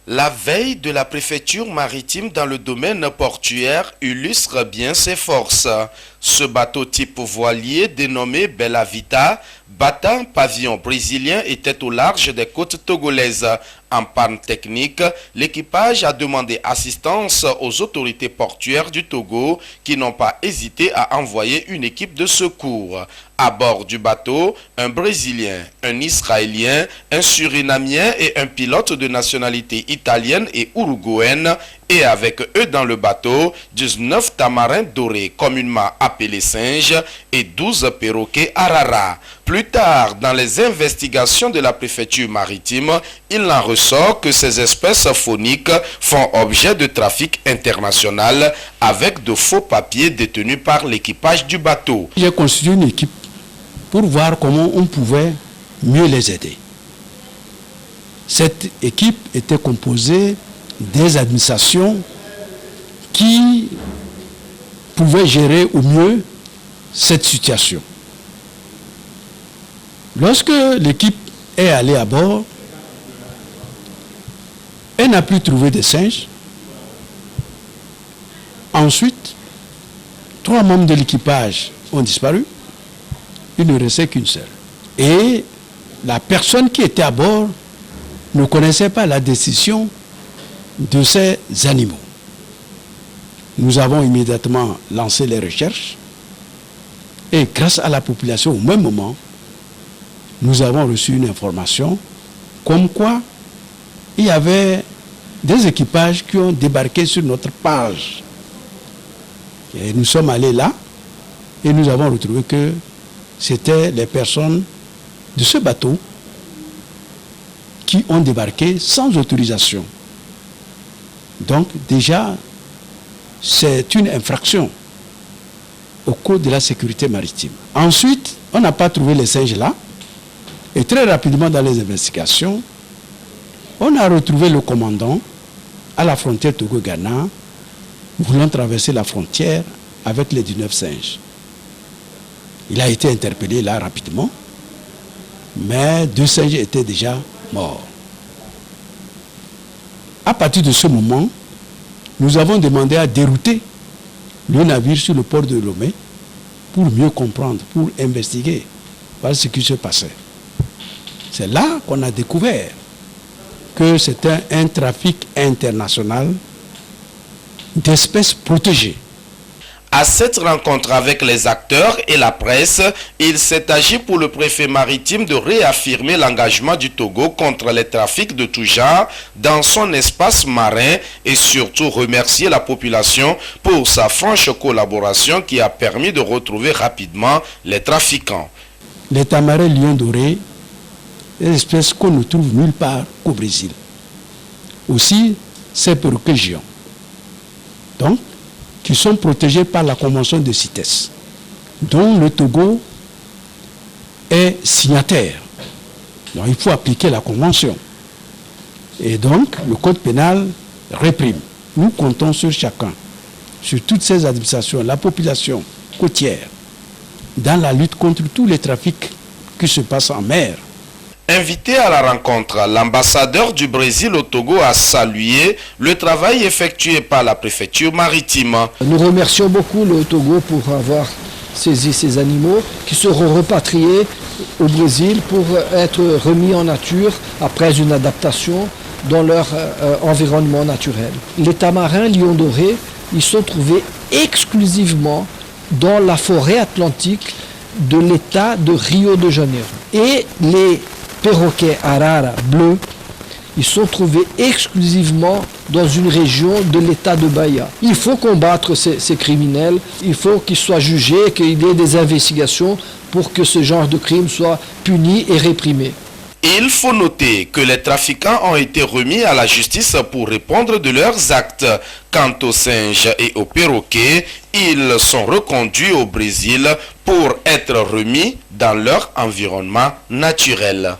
La veille de la préfecture maritime dans le domaine portuaire illustre bien ses forces. Ce bateau type voilier dénommé Bella Vita, battant pavillon brésilien, était au large des côtes togolaises. En panne technique, l'équipage a demandé assistance aux autorités portuaires du Togo qui n'ont pas hésité à envoyer une équipe de secours. À bord du bateau, un Brésilien, un Israélien, un Surinamien et un pilote de nationalité italienne et uruguayenne, et avec eux dans le bateau, 19 tamarins dorés communément appelés singes et 12 perroquets arara. Plus tard, dans les investigations de la préfecture maritime, il en ressort que ces espèces fauniques font objet de trafic international avec de faux papiers détenus par l'équipage du bateau. J'ai constitué une équipe pour voir comment on pouvait mieux les aider. Cette équipe était composée des administrations qui pouvaient gérer au mieux cette situation. Lorsque l'équipe est allée à bord, elle n'a plus trouvé de singes. Ensuite, 3 membres de l'équipage ont disparu. Il ne restait qu'une seule. Et la personne qui était à bord ne connaissait pas la décision de ces animaux. Nous avons immédiatement lancé les recherches et grâce à la population, au même moment, nous avons reçu une information comme quoi il y avait des équipages qui ont débarqué sur notre page. Et nous sommes allés là et nous avons retrouvé que c'était les personnes de ce bateau qui ont débarqué sans autorisation. Donc déjà, c'est une infraction au code de la sécurité maritime. Ensuite, on n'a pas trouvé les singes là. Et très rapidement dans les investigations, on a retrouvé le commandant à la frontière Togo-Ghana, voulant traverser la frontière avec les 19 singes. Il a été interpellé là rapidement, mais 2 singes étaient déjà morts. À partir de ce moment, nous avons demandé à dérouter le navire sur le port de Lomé pour mieux comprendre, pour investiguer ce qui se passait. C'est là qu'on a découvert que c'était un trafic international d'espèces protégées. À cette rencontre avec les acteurs et la presse, il s'est agi pour le préfet maritime de réaffirmer l'engagement du Togo contre les trafics de tout genre dans son espace marin et surtout remercier la population pour sa franche collaboration qui a permis de retrouver rapidement les trafiquants. Les tamarins lions dorés, des espèces qu'on ne trouve nulle part au Brésil. Aussi, ces perroquets géants. Donc, qui sont protégés par la Convention de CITES, dont le Togo est signataire. Donc il faut appliquer la Convention. Et donc, le Code pénal réprime. Nous comptons sur chacun, sur toutes ces administrations, la population côtière, dans la lutte contre tous les trafics qui se passent en mer. Invité à la rencontre, l'ambassadeur du Brésil au Togo a salué le travail effectué par la préfecture maritime. Nous remercions beaucoup le Togo pour avoir saisi ces animaux qui seront repatriés au Brésil pour être remis en nature après une adaptation dans leur environnement naturel. Les tamarins lions dorés, ils sont trouvés exclusivement dans la forêt atlantique de l'État de Rio de Janeiro. Et les perroquets arara bleus, ils sont trouvés exclusivement dans une région de l'État de Bahia. Il faut combattre ces criminels, il faut qu'ils soient jugés, qu'il y ait des investigations pour que ce genre de crime soit puni et réprimé. Il faut noter que les trafiquants ont été remis à la justice pour répondre de leurs actes. Quant aux singes et aux perroquets, ils sont reconduits au Brésil pour être remis dans leur environnement naturel.